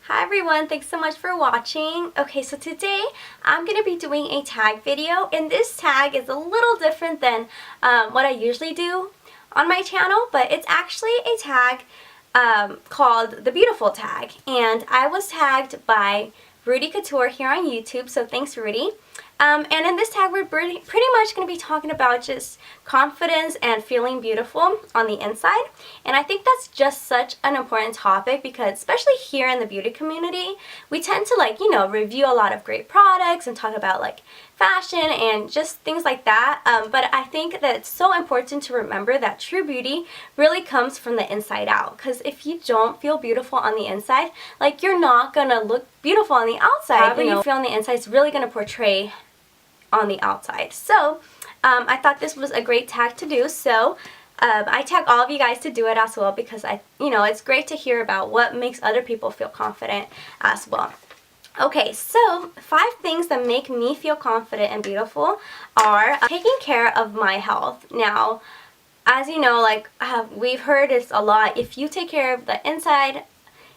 Hi everyone, thanks so much for watching. Okay, so today I'm going to be doing a tag video, and this tag is a little different than what I usually do on my channel, but it's actually a tag called the Beautiful tag, and I was tagged by Rudy Couture here on YouTube, so thanks Rudy. And in this tag we're pretty much going to be talking about just confidence and feeling beautiful on the inside. And I think that's just such an important topic because especially here in the beauty community, we tend to review a lot of great products and talk about fashion and just things like that. But I think that it's so important to remember that true beauty really comes from the inside out, because if you don't feel beautiful on the inside, you're not going to look beautiful on the outside. However you feel on the inside is really going to portray on the outside. So I thought this was a great tag to do, so I tag all of you guys to do it as well, because it's great to hear about what makes other people feel confident as well. Okay, so 5 things that make me feel confident and beautiful are taking care of my health. Now, as you know, we've heard this a lot, if you take care of the inside,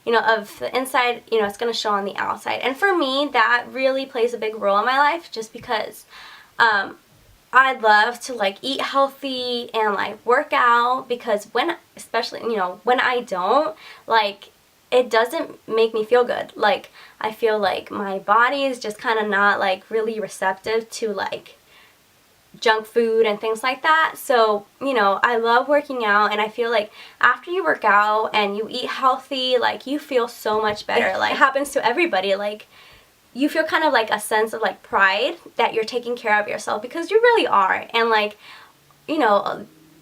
it's going to show on the outside. And for me, that really plays a big role in my life, just because I love to eat healthy and work out, because especially when I don't, it doesn't make me feel good. I feel like my body is just kind of not really receptive to junk food and things like that. So I love working out, and I feel like after you work out and you eat healthy, you feel so much better. It happens to everybody. You feel kind of a sense of pride that you're taking care of yourself, because you really are. And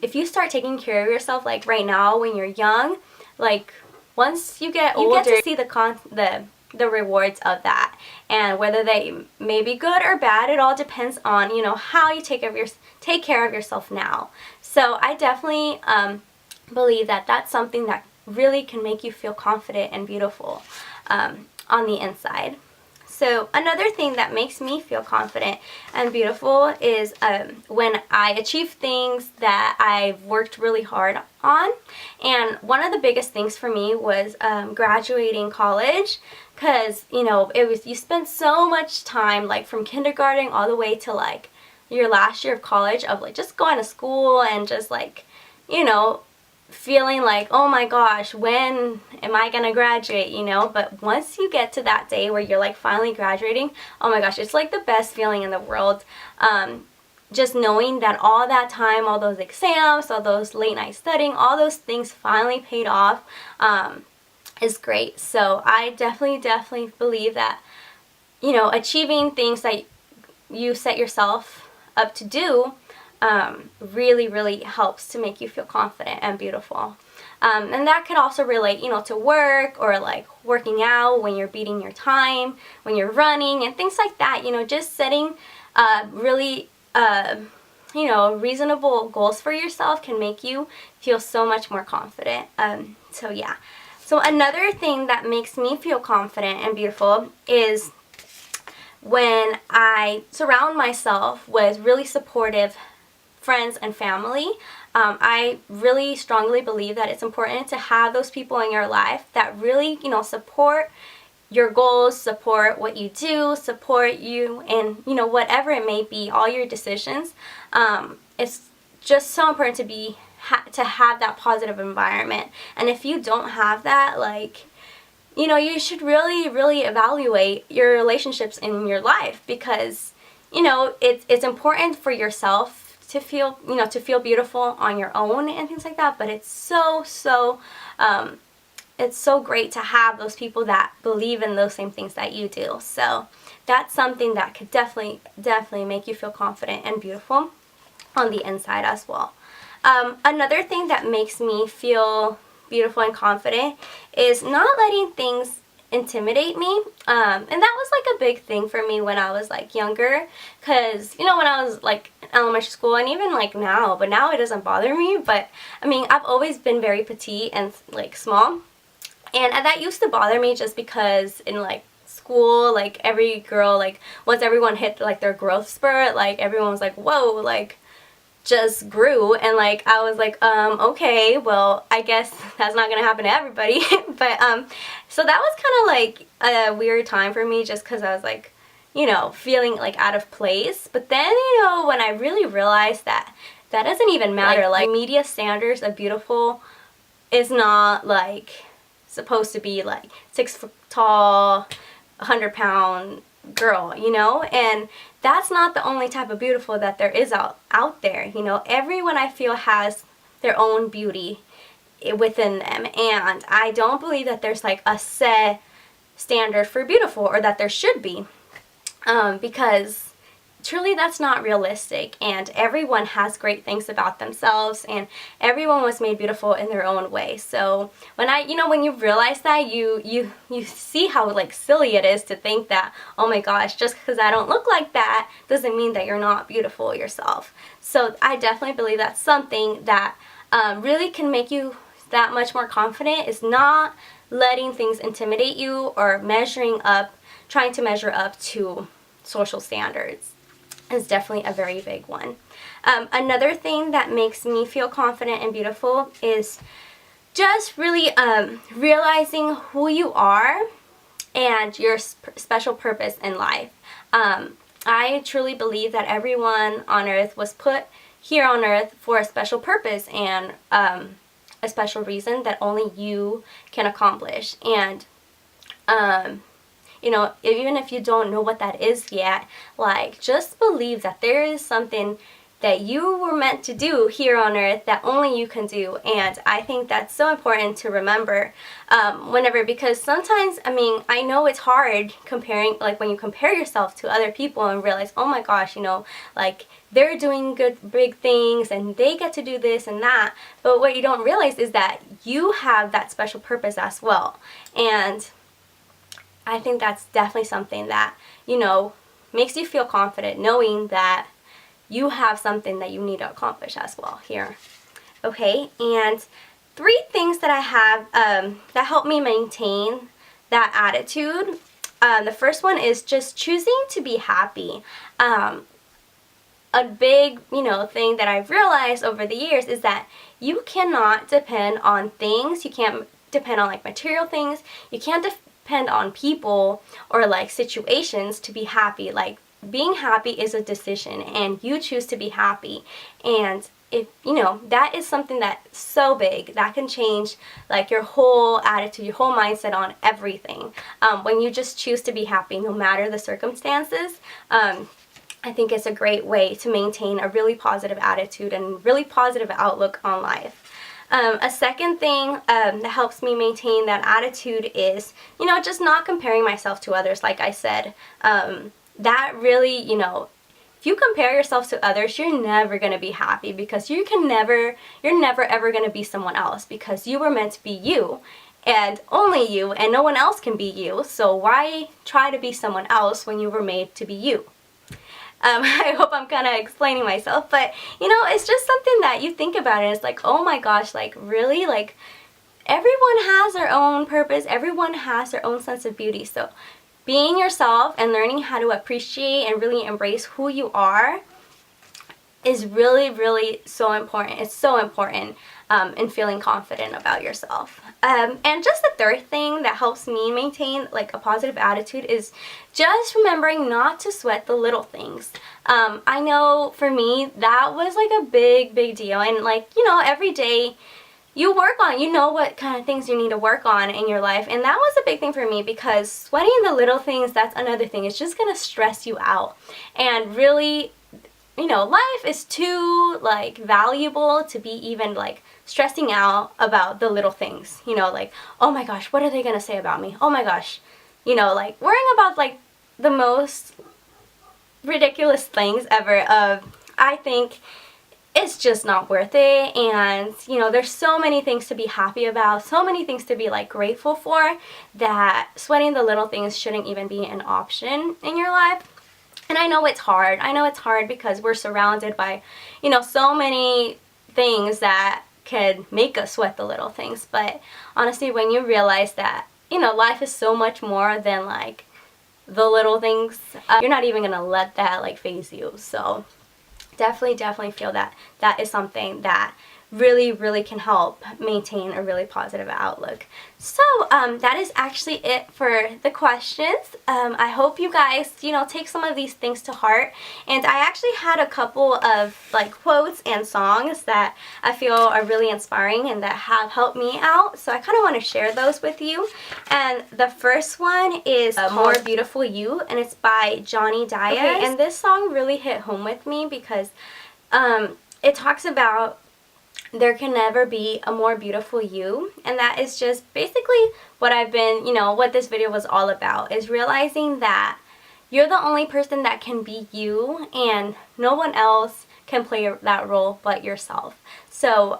if you start taking care of yourself right now when you're young, once you get older, you get to see the rewards of that. And whether they may be good or bad, it all depends on how you take care of yourself now. So I definitely believe that that's something that really can make you feel confident and beautiful on the inside. So another thing that makes me feel confident and beautiful is when I achieve things that I've worked really hard on. And one of the biggest things for me was graduating college, because you spend so much time from kindergarten all the way to your last year of college of just going to school and just feeling oh my gosh, when am I gonna graduate, but once you get to that day where you're finally graduating, oh my gosh, it's the best feeling in the world. Just knowing that all that time, all those exams, all those late night studying, all those things finally paid off is great. So I definitely believe that achieving things that you set yourself up to do really helps to make you feel confident and beautiful. And that could also relate, to work, or working out when you're beating your time, when you're running and things like that. Just setting really reasonable goals for yourself can make you feel so much more confident. So yeah. So another thing that makes me feel confident and beautiful is when I surround myself with really supportive friends and family. I really strongly believe that it's important to have those people in your life that really, support your goals, support what you do, support you in, whatever it may be, all your decisions. It's just so important to have that positive environment. And if you don't have that, you should really evaluate your relationships in your life, because, it's important for yourself to feel beautiful on your own and things like that, but it's so great to have those people that believe in those same things that you do. So that's something that could definitely make you feel confident and beautiful on the inside as well. Another thing that makes me feel beautiful and confident is not letting things intimidate me, and that was a big thing for me when I was younger, because when I was in elementary school, and even now, but now it doesn't bother me. But I mean, I've always been very petite and small, and that used to bother me, just because in school, every girl, once everyone hit their growth spurt, everyone was whoa, just grew, and like I was like, okay, well, I guess that's not gonna happen to everybody. But so that was kind of like a weird time for me, just because I was like, you know, feeling like out of place. But then, you know, when I really realized that that doesn't even matter, like media standards of beautiful is not like supposed to be like 6 foot tall, 100-pound girl, you know, and that's not the only type of beautiful that there is out there. You know, everyone I feel has their own beauty within them, and I don't believe that there's like a set standard for beautiful, or that there should be, because truly that's not realistic, and everyone has great things about themselves, and everyone was made beautiful in their own way. So when when you realize that, you see how like silly it is to think that, oh my gosh, just because I don't look like that doesn't mean that you're not beautiful yourself. So I definitely believe that's something that really can make you that much more confident, is not letting things intimidate you or trying to measure up to social standards. Is definitely a very big one. Another thing that makes me feel confident and beautiful is just really realizing who you are and your special purpose in life. I truly believe that everyone on earth was put here on earth for a special purpose and a special reason that only you can accomplish. And you know, even if you don't know what that is yet, like, just believe that there is something that you were meant to do here on earth that only you can do. And I think that's so important to remember because sometimes, I mean, I know it's hard comparing, like when you compare yourself to other people and realize, oh my gosh, you know, like they're doing good big things and they get to do this and that. But what you don't realize is that you have that special purpose as well. And I think that's definitely something that, you know, makes you feel confident, knowing that you have something that you need to accomplish as well here. Okay, and 3 things that I have that help me maintain that attitude. The first one is just choosing to be happy. A big, you know, thing that I've realized over the years is that you cannot depend on things. You can't depend on like material things. You can't depend on people or like situations to be happy. Like, being happy is a decision, and you choose to be happy. And if you know, that is something that's so big that can change like your whole attitude, your whole mindset on everything. When you just choose to be happy no matter the circumstances, I think it's a great way to maintain a really positive attitude and really positive outlook on life. A second thing that helps me maintain that attitude is, you know, just not comparing myself to others. Like I said, that really, you know, if you compare yourself to others, you're never going to be happy, because you're never ever going to be someone else, because you were meant to be you and only you, and no one else can be you. So why try to be someone else when you were made to be you? I hope I'm kind of explaining myself, but you know, it's just something that you think about and it's like, oh my gosh, like really, like everyone has their own purpose, everyone has their own sense of beauty. So being yourself and learning how to appreciate and really embrace who you are is really, really so important. It's so important in feeling confident about yourself. And just the third thing that helps me maintain like a positive attitude is just remembering not to sweat the little things. I know for me that was like a big deal, and like, you know, every day you work on, you know what kind of things you need to work on in your life, and that was a big thing for me, because sweating the little things, that's another thing. It's just gonna stress you out, and really, you know, life is too like valuable to be even like stressing out about the little things, you know, like, oh my gosh, what are they gonna say about me? Oh my gosh, you know, like worrying about like the most ridiculous things ever. I think it's just not worth it. And you know, there's so many things to be happy about, so many things to be like grateful for, that sweating the little things shouldn't even be an option in your life. And I know it's hard. I know it's hard because we're surrounded by, you know, so many things that could make us sweat the little things. But honestly, when you realize that, you know, life is so much more than like the little things, you're not even gonna let that like phase you. So definitely feel that that is something that really can help maintain a really positive outlook. So that is actually it for the questions. I hope you guys, you know, take some of these things to heart. And I actually had a couple of like quotes and songs that I feel are really inspiring and that have helped me out. So I kind of want to share those with you. And the first one is More Beautiful You, and it's by Johnny Diaz. Okay, and this song really hit home with me because it talks about there can never be a more beautiful you, and that is just basically what I've been, you know, what this video was all about, is realizing that you're the only person that can be you and no one else can play that role but yourself. So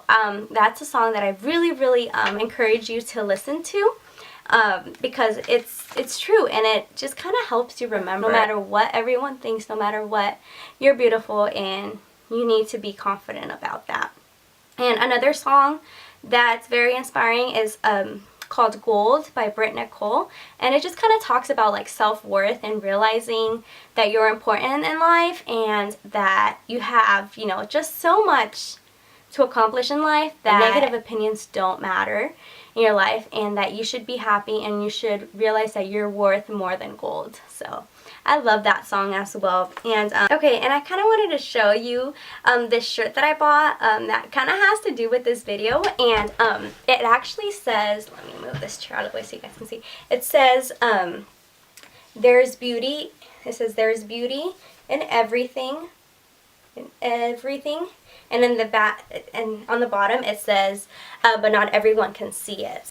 that's a song that I really encourage you to listen to, because it's true, and it just kind of helps you remember, no matter what everyone thinks, no matter what, you're beautiful and you need to be confident about that. And another song that's very inspiring is called Gold by Britt Nicole, and it just kind of talks about like self-worth and realizing that you're important in life and that you have, you know, just so much to accomplish in life that negative opinions don't matter in your life, and that you should be happy and you should realize that you're worth more than gold. So I love that song as well. And okay, and I kind of wanted to show you this shirt that I bought that kind of has to do with this video. And it actually says, let me move this chair out of the way so you guys can see. It says, there's beauty. It says there's beauty in everything. And in the back and on the bottom it says, but not everyone can see it.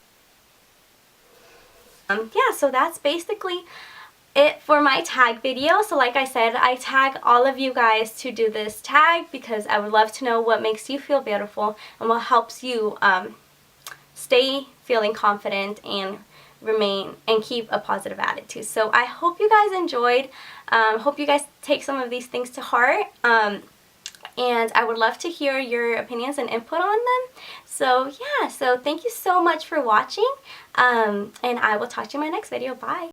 Yeah, so that's basically it for my tag video. So like I said, I tag all of you guys to do this tag because I would love to know what makes you feel beautiful and what helps you stay feeling confident and remain and keep a positive attitude. So I hope you guys enjoyed. Hope you guys take some of these things to heart. And I would love to hear your opinions and input on them. So yeah, so thank you so much for watching. And I will talk to you in my next video. Bye.